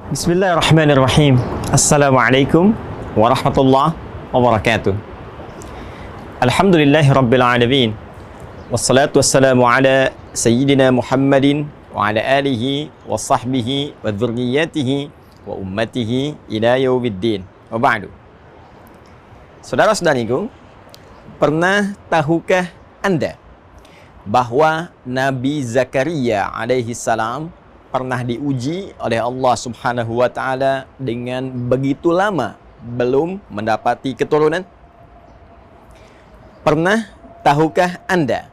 Bismillahirrahmanirrahim. Assalamualaikum warahmatullahi wabarakatuh. Alhamdulillahi rabbil alamin. Wassalatu wassalamu ala sayyidina Muhammadin wa ala alihi wa sahbihi wa dzurriyyatihi wa ummatihi ila yaumiddin. Wa ba'du. Saudara-saudariku, pernah tahukah Anda bahwa Nabi Zakaria alaihi salam pernah diuji oleh Allah Subhanahu wa taala dengan begitu lama belum mendapati keturunan? Pernah tahukah Anda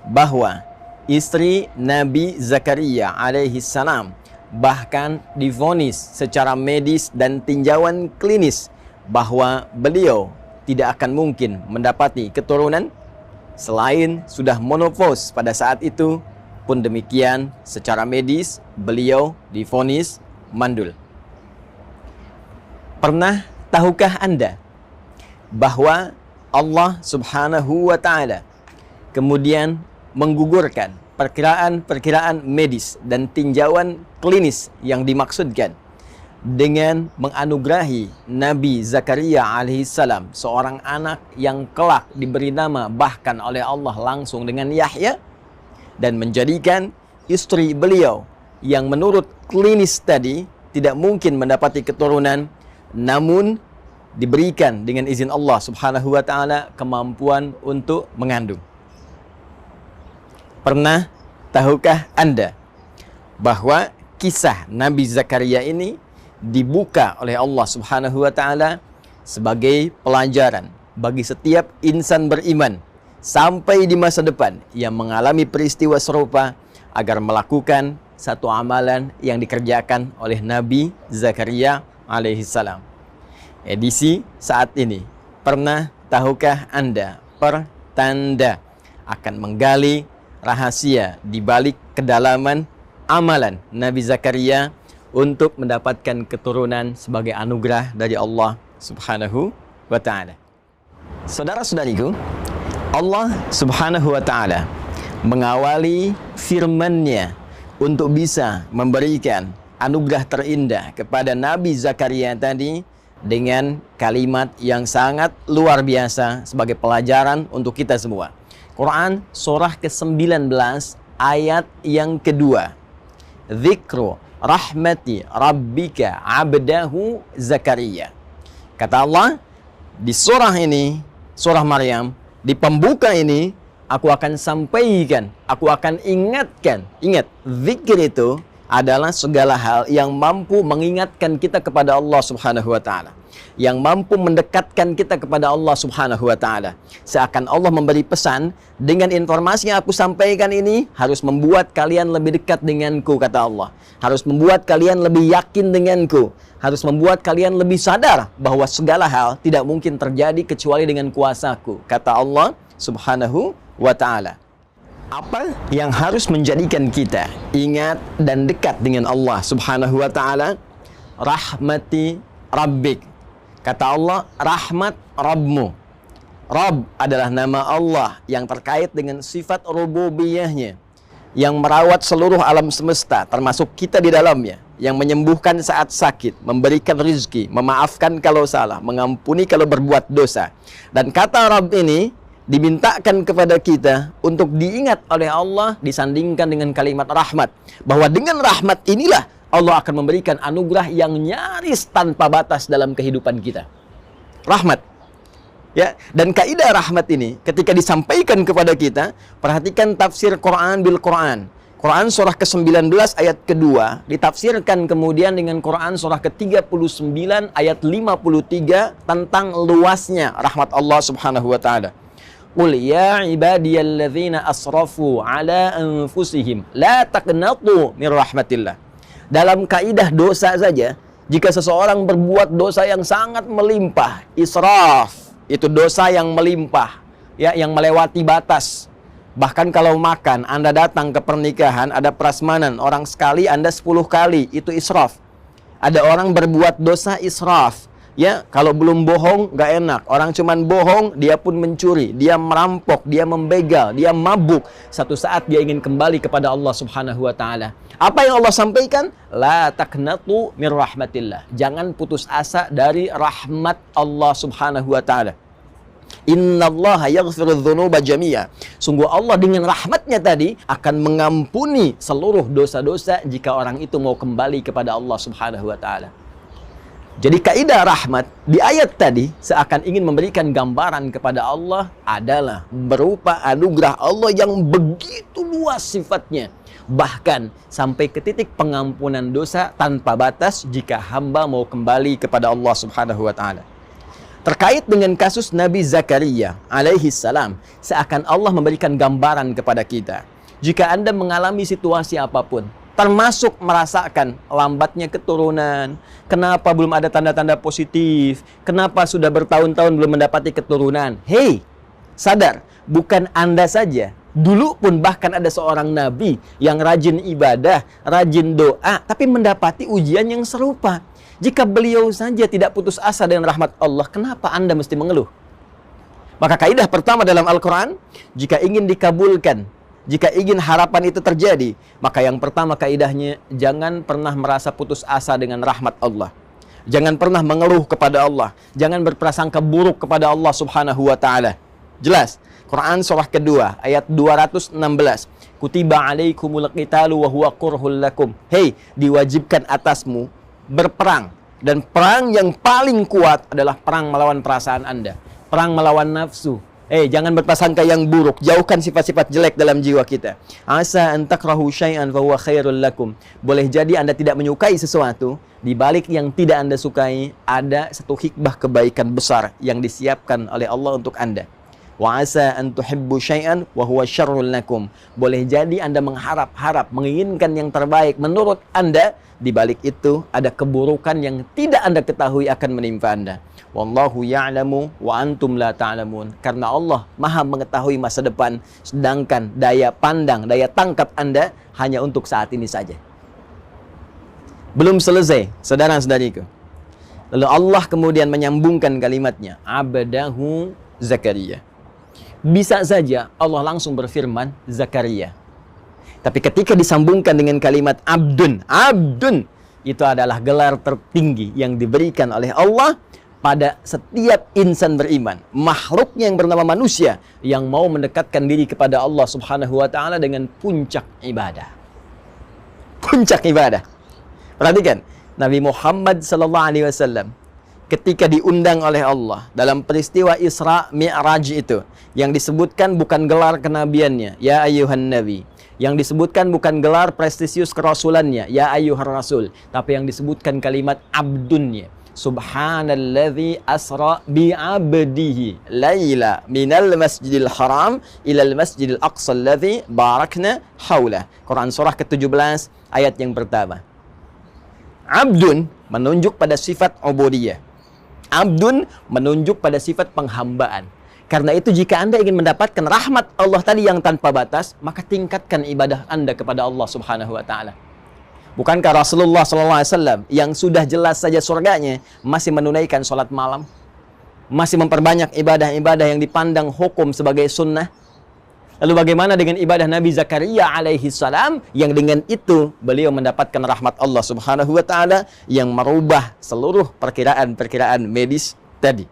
bahwa istri Nabi Zakaria alaihi salam bahkan divonis secara medis dan tinjauan klinis bahwa beliau tidak akan mungkin mendapati keturunan selain sudah menopause pada saat itu? Pun demikian, secara medis beliau divonis mandul. Pernah tahukah Anda bahwa Allah Subhanahu wa taala kemudian menggugurkan perkiraan-perkiraan medis dan tinjauan klinis yang dimaksudkan dengan menganugerahi Nabi Zakaria alaihissalam, seorang anak yang kelak diberi nama bahkan oleh Allah langsung dengan Yahya, dan menjadikan istri beliau yang menurut klinis tadi tidak mungkin mendapati keturunan, namun diberikan dengan izin Allah Subhanahu wa taala kemampuan untuk mengandung. Pernah tahukah Anda bahwa kisah Nabi Zakaria ini dibuka oleh Allah Subhanahu wa taala sebagai pelajaran bagi setiap insan beriman sampai di masa depan yang mengalami peristiwa serupa agar melakukan satu amalan yang dikerjakan oleh Nabi Zakaria alaihissalam. Edisi saat ini, pernah tahukah Anda pertanda akan menggali rahasia di balik kedalaman amalan Nabi Zakaria untuk mendapatkan keturunan sebagai anugerah dari Allah Subhanahu wa taala. Saudara-saudariku, Allah Subhanahu wa taala mengawali firman-Nya untuk bisa memberikan anugerah terindah kepada Nabi Zakaria tadi dengan kalimat yang sangat luar biasa sebagai pelajaran untuk kita semua. Quran surah ke-19 ayat yang kedua. Dzikru rahmati rabbika 'abdahu Zakaria. Kata Allah di surah ini, surah Maryam, di pembuka ini, aku akan sampaikan, aku akan ingatkan. Ingat, zikir itu adalah segala hal yang mampu mengingatkan kita kepada Allah Subhanahu wa taala, yang mampu mendekatkan kita kepada Allah Subhanahu wa taala. Seakan Allah memberi pesan, dengan informasi yang aku sampaikan ini harus membuat kalian lebih dekat denganku, kata Allah. Harus membuat kalian lebih yakin denganku. Harus membuat kalian lebih sadar bahwa segala hal tidak mungkin terjadi kecuali dengan kuasaku, kata Allah Subhanahu wa ta'ala. Apa yang harus menjadikan kita ingat dan dekat dengan Allah Subhanahu wa ta'ala? Rahmati Rabbik. Kata Allah, rahmat Rabbmu. Rabb adalah nama Allah yang terkait dengan sifat rububiyahnya, yang merawat seluruh alam semesta termasuk kita di dalamnya, yang menyembuhkan saat sakit, memberikan rezeki, memaafkan kalau salah, mengampuni kalau berbuat dosa. Dan kata Rabb ini dimintakan kepada kita untuk diingat oleh Allah disandingkan dengan kalimat rahmat, bahwa dengan rahmat inilah Allah akan memberikan anugerah yang nyaris tanpa batas dalam kehidupan kita. Rahmat. Ya, dan kaidah rahmat ini ketika disampaikan kepada kita, perhatikan tafsir Quran bil Quran. Quran surah ke-19 ayat kedua ditafsirkan kemudian dengan Quran surah ke-39 ayat 53 tentang luasnya rahmat Allah Subhanahu wa taala. Qul ya ibadiyalladzina asrafu ala anfusihim la taqnatu min rahmatillah. Dalam kaidah dosa saja, jika seseorang berbuat dosa yang sangat melimpah, israf, itu dosa yang melimpah, ya, yang melewati batas. Bahkan kalau makan, Anda datang ke pernikahan, ada prasmanan, orang sekali, Anda 10 kali, itu israf. Ada orang berbuat dosa israf, Ya, kalau belum bohong nggak enak. Orang cuman bohong, dia pun mencuri, dia merampok, dia membegal, dia mabuk. Satu saat dia ingin kembali kepada Allah Subhanahu wa taala. Apa yang Allah sampaikan? La taqnatu mir rahmatillah. Jangan putus asa dari rahmat Allah Subhanahu wa taala. Innallaha yaghfirudz dzunuba jami'a. Sungguh Allah dengan rahmatnya tadi akan mengampuni seluruh dosa-dosa jika orang itu mau kembali kepada Allah Subhanahu wa taala. Jadi kaidah rahmat di ayat tadi seakan ingin memberikan gambaran kepada Allah adalah berupa anugerah Allah yang begitu luas sifatnya. Bahkan sampai ke titik pengampunan dosa tanpa batas jika hamba mau kembali kepada Allah Subhanahu wa taala. Terkait dengan kasus Nabi Zakaria alaihi salam, seakan Allah memberikan gambaran kepada kita. Jika Anda mengalami situasi apapun, termasuk merasakan lambatnya keturunan, kenapa belum ada tanda-tanda positif, kenapa sudah bertahun-tahun belum mendapati keturunan. Hei, sadar, bukan Anda saja. Dulu pun bahkan ada seorang nabi yang rajin ibadah, rajin doa, tapi mendapati ujian yang serupa. Jika beliau saja tidak putus asa dengan rahmat Allah, kenapa Anda mesti mengeluh? Maka kaidah pertama dalam Al-Quran, jika ingin dikabulkan, jika ingin harapan itu terjadi, maka yang pertama kaidahnya, jangan pernah merasa putus asa dengan rahmat Allah. Jangan pernah mengeluh kepada Allah. Jangan berprasangka buruk kepada Allah Subhanahu wa ta'ala. Jelas, Quran surah kedua, ayat 216. Kutiba alaikumul qitalu wa huwa kurhul lakum. Hei, diwajibkan atasmu berperang. Dan perang yang paling kuat adalah perang melawan perasaan Anda. Perang melawan nafsu. Jangan berprasangka yang buruk. Jauhkan sifat-sifat jelek dalam jiwa kita. Asa an takrahu syai'an fa huwa khairul lakum. Boleh jadi Anda tidak menyukai sesuatu, di balik yang tidak Anda sukai ada satu hikmah kebaikan besar yang disiapkan oleh Allah untuk Anda. Wa asa an tuhibbu syai'an wa huwa syarrul lakum. Boleh jadi Anda mengharap-harap, menginginkan yang terbaik menurut Anda, di balik itu ada keburukan yang tidak Anda ketahui akan menimpa Anda. Wallahu ya'lamu wa antum la ta'lamun. Karena Allah Maha mengetahui masa depan, sedangkan daya pandang, daya tangkap Anda hanya untuk saat ini saja. Belum selesai, saudara-saudariku. Lalu Allah kemudian menyambungkan kalimatnya, abdahu Zakaria. Bisa saja Allah langsung berfirman Zakaria. Tapi ketika disambungkan dengan kalimat abdun, itu adalah gelar tertinggi yang diberikan oleh Allah pada setiap insan beriman, makhluknya yang bernama manusia yang mau mendekatkan diri kepada Allah Subhanahu wa taala dengan puncak ibadah. Puncak ibadah. Perhatikan, Nabi Muhammad sallallahu alaihi wasallam ketika diundang oleh Allah dalam peristiwa Isra Mi'raj itu, yang disebutkan bukan gelar kenabiannya, ya ayyuhan nabi. Yang disebutkan bukan gelar prestisius kerasulannya, ya ayyuhar rasul, tapi yang disebutkan kalimat abdunnya. Subhanalladzi asra bi'abdihi laila minal masjidil haram ilal masjidil aqsa alladzi barakna haulah. Quran surah ke-17 ayat yang pertama. Abdun menunjuk pada sifat ubudiyah. Abdun menunjuk pada sifat penghambaan. Karena itu jika Anda ingin mendapatkan rahmat Allah tadi yang tanpa batas, maka tingkatkan ibadah Anda kepada Allah Subhanahu wa taala. Bukankah Rasulullah SAW yang sudah jelas saja surganya masih menunaikan sholat malam, masih memperbanyak ibadah-ibadah yang dipandang hukum sebagai sunnah? Lalu bagaimana dengan ibadah Nabi Zakaria alaihi salam yang dengan itu beliau mendapatkan rahmat Allah Subhanahu wa taala yang merubah seluruh perkiraan-perkiraan medis tadi?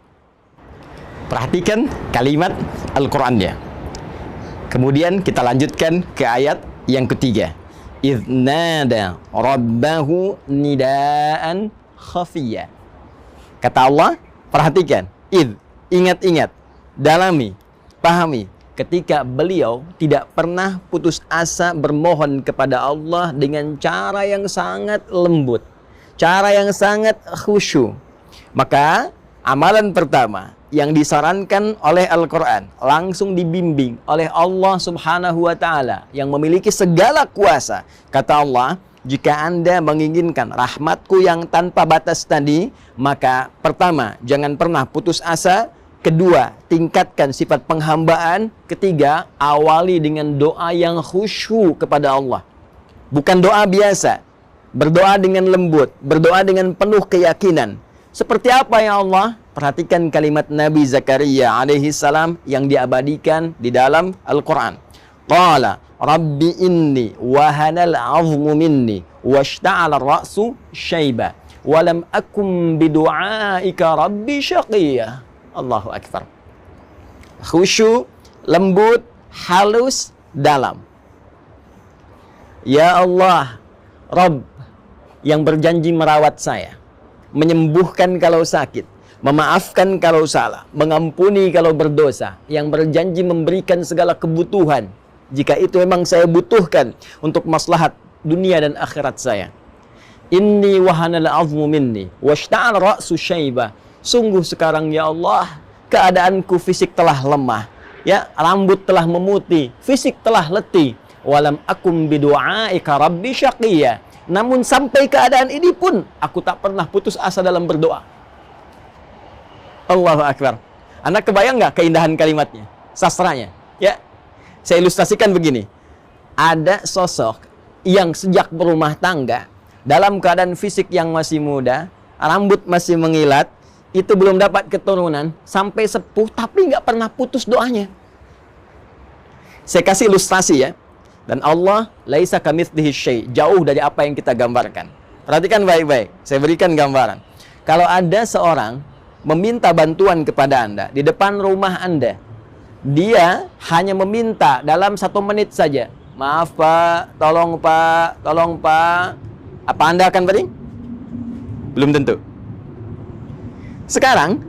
Perhatikan kalimat Al-Qur'annya. Kemudian kita lanjutkan ke ayat yang ketiga. إِذْ نَادَى رَبَّهُ نِدَاءً خَفِيًّا. Kata Allah, perhatikan, ingat-ingat, dalami, pahami, ketika beliau tidak pernah putus asa bermohon kepada Allah dengan cara yang sangat lembut, cara yang sangat khusyuk. Maka amalan pertama yang disarankan oleh Al-Quran, langsung dibimbing oleh Allah Subhanahu wa ta'ala yang memiliki segala kuasa. Kata Allah, jika Anda menginginkan rahmatku yang tanpa batas tadi, maka pertama, jangan pernah putus asa. Kedua, tingkatkan sifat penghambaan. Ketiga, awali dengan doa yang khusyuk kepada Allah. Bukan doa biasa, berdoa dengan lembut, berdoa dengan penuh keyakinan. Seperti apa ya Allah? Perhatikan kalimat Nabi Zakaria alaihi salam yang diabadikan di dalam Al-Quran. Qala Rabbi inni wahanal azmu minni washta'ala ar-ra'su syaiba walam akum bidu'aika rabbi syaqiyya. Allahu Akbar. Khusyuk, lembut, halus, dalam. Ya Allah, Rabb yang berjanji merawat saya, menyembuhkan kalau sakit, memaafkan kalau salah, mengampuni kalau berdosa, yang berjanji memberikan segala kebutuhan jika itu memang saya butuhkan untuk maslahat dunia dan akhirat saya. Inni wahanal azmu minni washta'al ra'su syaiba. Sungguh sekarang ya Allah, keadaanku fisik telah lemah, ya, rambut telah memutih, fisik telah letih. Walam akum bidu'aika rabbi syaqiyya. Namun sampai keadaan ini pun aku tak pernah putus asa dalam berdoa. Allahu Akbar. Anda kebayang nggak keindahan kalimatnya, sastranya? Ya, saya ilustrasikan begini. Ada sosok yang sejak berumah tangga dalam keadaan fisik yang masih muda, rambut masih mengilat, itu belum dapat keturunan sampai sepuh, tapi nggak pernah putus doanya. Saya kasih ilustrasi ya. Dan Allah laisa kamitslihi syai', jauh dari apa yang kita gambarkan. Perhatikan baik-baik, saya berikan gambaran. Kalau ada seorang meminta bantuan kepada Anda di depan rumah Anda, dia hanya meminta dalam 1 menit saja. Maaf Pak, tolong Pak, tolong Pak. Apa Anda akan beri? Belum tentu. Sekarang,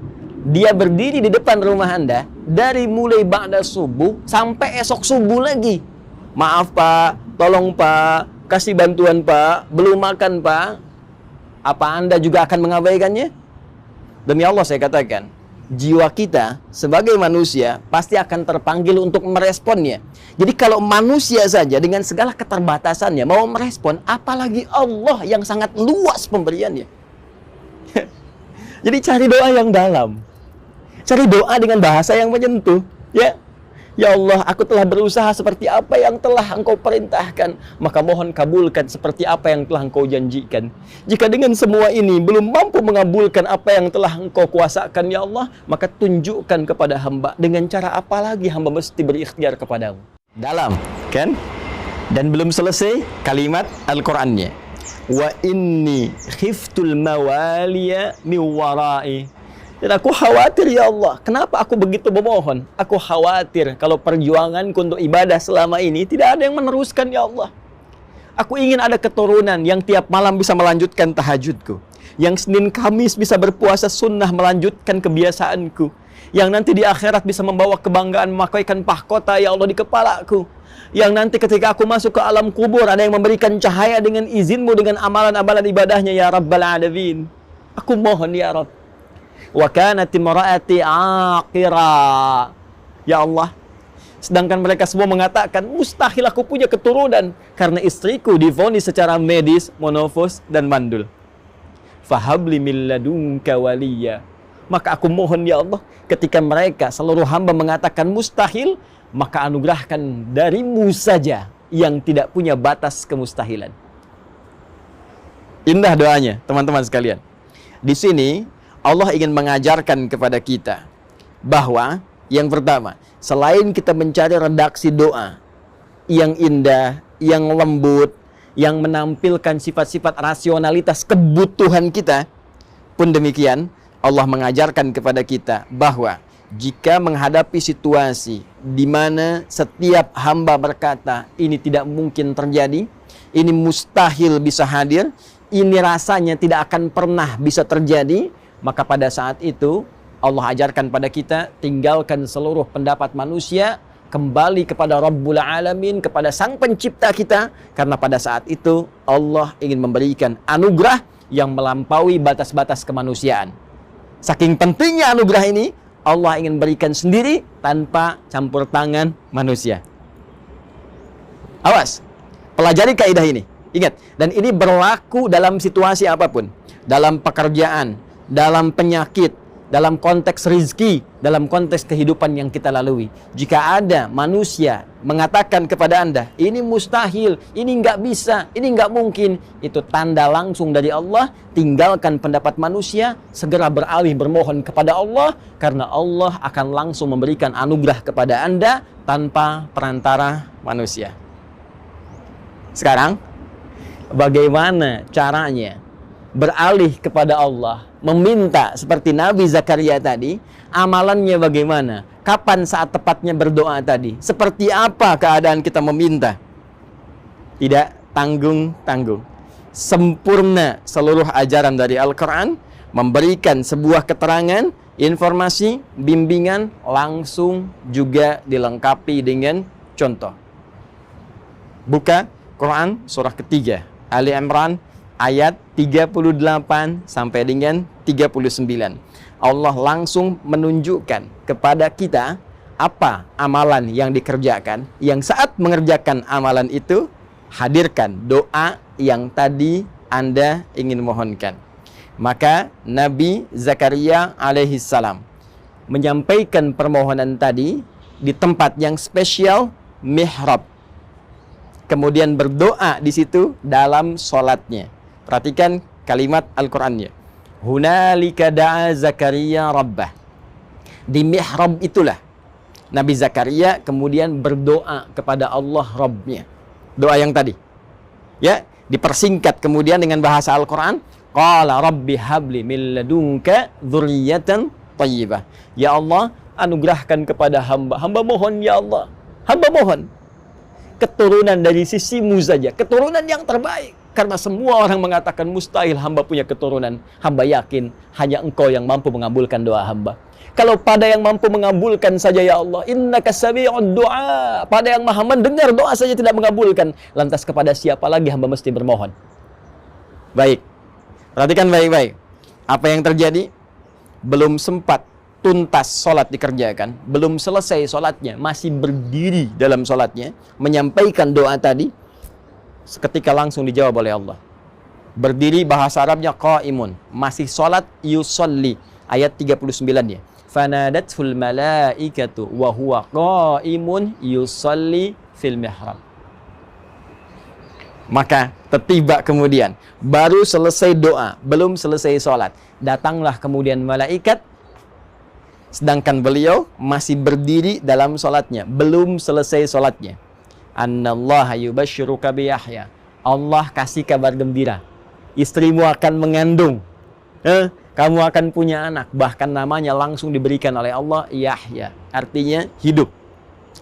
dia berdiri di depan rumah Anda dari mulai ba'da subuh sampai esok subuh lagi. Maaf Pak, tolong Pak, kasih bantuan Pak, belum makan Pak. Apa Anda juga akan mengabaikannya? Demi Allah saya katakan, jiwa kita sebagai manusia pasti akan terpanggil untuk meresponnya. Jadi kalau manusia saja dengan segala keterbatasannya mau merespon, apalagi Allah yang sangat luas pemberiannya. Jadi cari doa yang dalam. Cari doa dengan bahasa yang menyentuh, ya. Ya Allah, aku telah berusaha seperti apa yang telah Engkau perintahkan, maka mohon kabulkan seperti apa yang telah Engkau janjikan. Jika dengan semua ini belum mampu mengabulkan apa yang telah Engkau kuasakan, ya Allah, maka tunjukkan kepada hamba dengan cara apa lagi hamba mesti berikhtiar kepadamu. Dalam, kan? Dan belum selesai kalimat Al-Qur'annya. Wa inni khiftul mawaliya min wara'i. Dan aku khawatir ya Allah, kenapa aku begitu memohon? Aku khawatir kalau perjuanganku untuk ibadah selama ini tidak ada yang meneruskan ya Allah. Aku ingin ada keturunan yang tiap malam bisa melanjutkan tahajudku, yang Senin Kamis bisa berpuasa sunnah melanjutkan kebiasaanku, yang nanti di akhirat bisa membawa kebanggaan memakaikan mahkota ya Allah di kepalaku, yang nanti ketika aku masuk ke alam kubur ada yang memberikan cahaya dengan izinmu dengan amalan-amalan ibadahnya ya Rabbal Alamin. Aku mohon ya Rabb. Wa kanat imraati aqira. Ya Allah, sedangkan mereka semua mengatakan mustahil aku punya keturunan karena istriku divonis secara medis monofos dan mandul. Fahabli min ladunka waliya. Maka aku mohon ya Allah, ketika mereka seluruh hamba mengatakan mustahil, maka anugerahkan darimu saja yang tidak punya batas kemustahilan. Indah doanya, teman-teman sekalian. Di sini Allah ingin mengajarkan kepada kita bahwa yang pertama, selain kita mencari redaksi doa yang indah, yang lembut, yang menampilkan sifat-sifat rasionalitas kebutuhan kita, pun demikian Allah mengajarkan kepada kita bahwa jika menghadapi situasi di mana setiap hamba berkata ini tidak mungkin terjadi, ini mustahil bisa hadir, ini rasanya tidak akan pernah bisa terjadi, maka pada saat itu Allah ajarkan pada kita, tinggalkan seluruh pendapat manusia, kembali kepada Rabbul Alamin, kepada Sang Pencipta kita, karena pada saat itu Allah ingin memberikan anugerah yang melampaui batas-batas kemanusiaan. Saking pentingnya anugerah ini, Allah ingin berikan sendiri tanpa campur tangan manusia. Awas, pelajari kaidah ini. Ingat, dan ini berlaku dalam situasi apapun, dalam pekerjaan, dalam penyakit, dalam konteks rizki, dalam konteks kehidupan yang kita lalui. Jika ada manusia mengatakan kepada Anda, ini mustahil, ini nggak bisa, ini nggak mungkin, itu tanda langsung dari Allah. Tinggalkan pendapat manusia, segera beralih bermohon kepada Allah, karena Allah akan langsung memberikan anugerah kepada Anda tanpa perantara manusia. Sekarang, bagaimana caranya beralih kepada Allah, meminta seperti Nabi Zakaria tadi? Amalannya bagaimana? Kapan saat tepatnya berdoa tadi? Seperti apa keadaan kita meminta? Tidak tanggung-tanggung. Sempurna seluruh ajaran dari Al-Quran, memberikan sebuah keterangan, informasi, bimbingan, langsung juga dilengkapi dengan contoh. Buka Quran surah ketiga, Ali Imran ayat 38 sampai dengan 39. Allah langsung menunjukkan kepada kita apa amalan yang dikerjakan. Yang saat mengerjakan amalan itu, hadirkan doa yang tadi Anda ingin mohonkan. Maka Nabi Zakaria alaihissalam menyampaikan permohonan tadi di tempat yang spesial, mihrab. Kemudian berdoa di situ dalam sholatnya. Perhatikan kalimat Al-Qur'annya. Hunalika da'a Zakaria rabbah. Di mihrab itulah Nabi Zakaria kemudian berdoa kepada Allah Rabbnya. Doa yang tadi. Ya, dipersingkat kemudian dengan bahasa Al-Qur'an. Qala rabbi habli min ladunka dzurriyyatan thayyibah. Ya Allah, anugerahkan kepada hamba. Hamba mohon ya Allah. Hamba mohon keturunan dari sisimu saja, keturunan yang terbaik. Karena semua orang mengatakan mustahil hamba punya keturunan. Hamba yakin hanya Engkau yang mampu mengabulkan doa hamba. Kalau pada yang mampu mengabulkan saja ya Allah, innaka sami'ud du'a, pada yang maha mendengar doa saja tidak mengabulkan, lantas kepada siapa lagi hamba mesti bermohon? Baik, perhatikan baik-baik. Apa yang terjadi? Belum sempat tuntas sholat dikerjakan, belum selesai sholatnya, masih berdiri dalam sholatnya, menyampaikan doa tadi, seketika langsung dijawab oleh Allah. Berdiri bahasa Arabnya qaimun, masih sholat, yusolli, ayat 39-nya. Fanadatul malaikatu wa huwa qaimun yusolli fil mihrab. Maka tertiba kemudian, baru selesai doa, belum selesai sholat, datanglah kemudian malaikat, sedangkan beliau masih berdiri dalam sholatnya, belum selesai sholatnya. Annallaha yubashshiruka bi Yahya. Allah kasih kabar gembira. Istrimu akan mengandung. Kamu akan punya anak. Bahkan namanya langsung diberikan oleh Allah Yahya. Artinya hidup.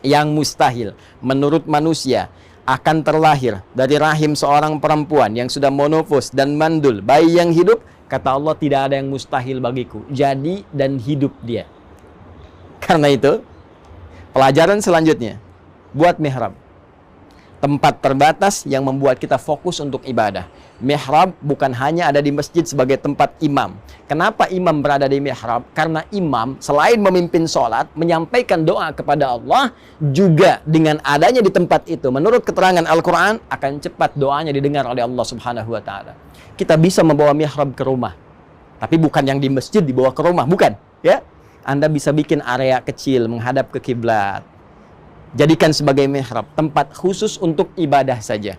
Yang mustahil menurut manusia akan terlahir dari rahim seorang perempuan yang sudah monofos dan mandul. Bayi yang hidup, kata Allah, tidak ada yang mustahil bagiku. Jadi dan hidup dia. Karena itu, pelajaran selanjutnya, buat mihrab. Tempat terbatas yang membuat kita fokus untuk ibadah. Mihrab bukan hanya ada di masjid sebagai tempat imam. Kenapa imam berada di mihrab? Karena imam selain memimpin sholat, menyampaikan doa kepada Allah, juga dengan adanya di tempat itu, menurut keterangan Al-Quran, akan cepat doanya didengar oleh Allah Subhanahu wa Ta'ala. Kita bisa membawa mihrab ke rumah, tapi bukan yang di masjid dibawa ke rumah, bukan. Ya, Anda bisa bikin area kecil menghadap ke kiblat. Jadikan sebagai mihrab, tempat khusus untuk ibadah saja.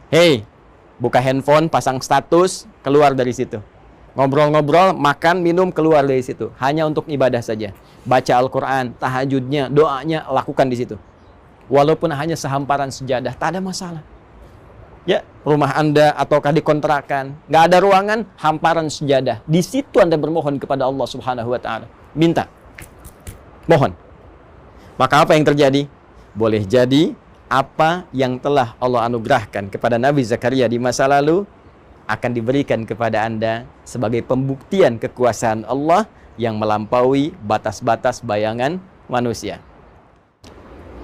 Hei, buka handphone, pasang status, keluar dari situ. Ngobrol-ngobrol, makan, minum, keluar dari situ. Hanya untuk ibadah saja. Baca Al-Quran, tahajudnya, doanya, lakukan di situ. Walaupun hanya sehamparan sejadah, tak ada masalah. Ya, rumah Anda ataukah di kontrakan, nggak ada ruangan, hamparan sejadah. Di situ Anda bermohon kepada Allah Subhanahu wa Ta'ala. Minta. Mohon. Maka apa yang terjadi? Boleh jadi apa yang telah Allah anugerahkan kepada Nabi Zakaria di masa lalu akan diberikan kepada Anda sebagai pembuktian kekuasaan Allah yang melampaui batas-batas bayangan manusia.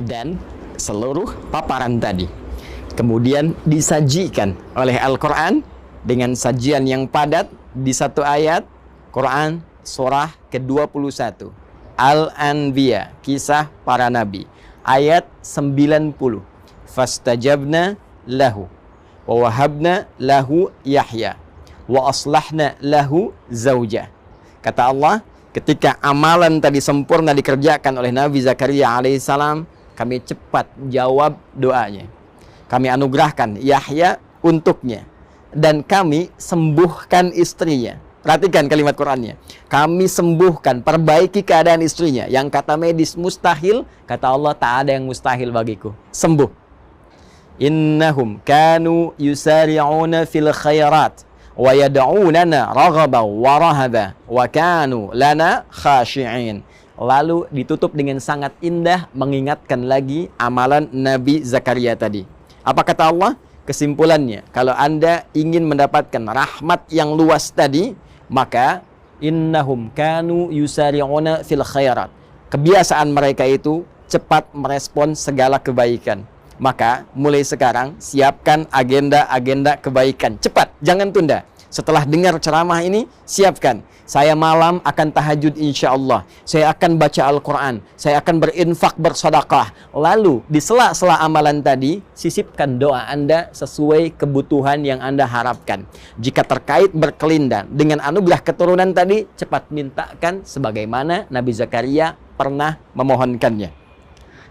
Dan seluruh paparan tadi kemudian disajikan oleh Al-Quran dengan sajian yang padat di satu ayat Quran surah ke-21 Al-Anbiya, kisah para nabi, ayat 90. Fastajabna lahu wa wahabna lahu Yahya wa aslahna lahu zawjah. Kata Allah, Ketika amalan tadi sempurna dikerjakan oleh Nabi Zakaria alaihissalam, kami cepat jawab doanya. Kami anugerahkan Yahya untuknya. Dan kami sembuhkan istrinya. Perhatikan kalimat Qur'annya. Kami sembuhkan, perbaiki keadaan istrinya. Yang kata medis mustahil, kata Allah tak ada yang mustahil bagiku. Sembuh. Innahum kanu yusari'una fil khairat wa yad'unana raghaban wa rahaba wa kanu lana khashi'in. Lalu ditutup dengan sangat indah mengingatkan lagi amalan Nabi Zakaria tadi. Apa kata Allah? Kesimpulannya, kalau Anda ingin mendapatkan rahmat yang luas tadi, maka innahum kanu yusari'una fil khairat. Kebiasaan mereka itu cepat merespon segala kebaikan. Maka mulai sekarang siapkan agenda-agenda kebaikan. Cepat, jangan tunda. Setelah dengar ceramah ini, siapkan. Saya malam akan tahajud insya Allah. Saya akan baca Al-Quran. Saya akan berinfak, bersedekah. Lalu di sela-sela amalan tadi, sisipkan doa Anda sesuai kebutuhan yang Anda harapkan. Jika terkait berkelindan dengan anugerah keturunan tadi, cepat mintakan sebagaimana Nabi Zakaria pernah memohonkannya.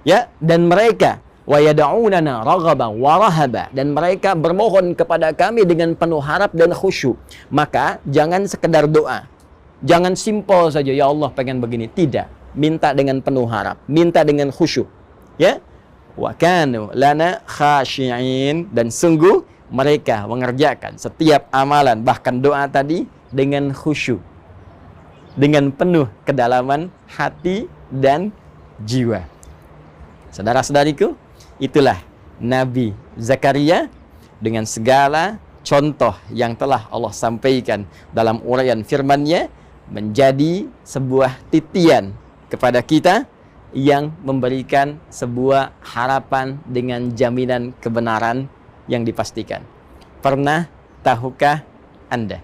Ya, dan mereka wa yad'unana raghaban wa rahaba, dan mereka bermohon kepada kami dengan penuh harap dan khusyuk. Maka jangan sekedar doa, jangan simpel saja ya Allah pengen begini, tidak, minta dengan penuh harap, minta dengan khusyuk, ya. Wa kanu lana khashi'in, dan sungguh mereka mengerjakan setiap amalan bahkan doa tadi dengan khusyuk, dengan penuh kedalaman hati dan jiwa. Saudara-saudariku, itulah Nabi Zakaria dengan segala contoh yang telah Allah sampaikan dalam uraian firman-Nya, menjadi sebuah titian kepada kita yang memberikan sebuah harapan dengan jaminan kebenaran yang dipastikan. Pernah tahukah Anda?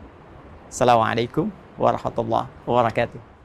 Assalamualaikum warahmatullahi wabarakatuh.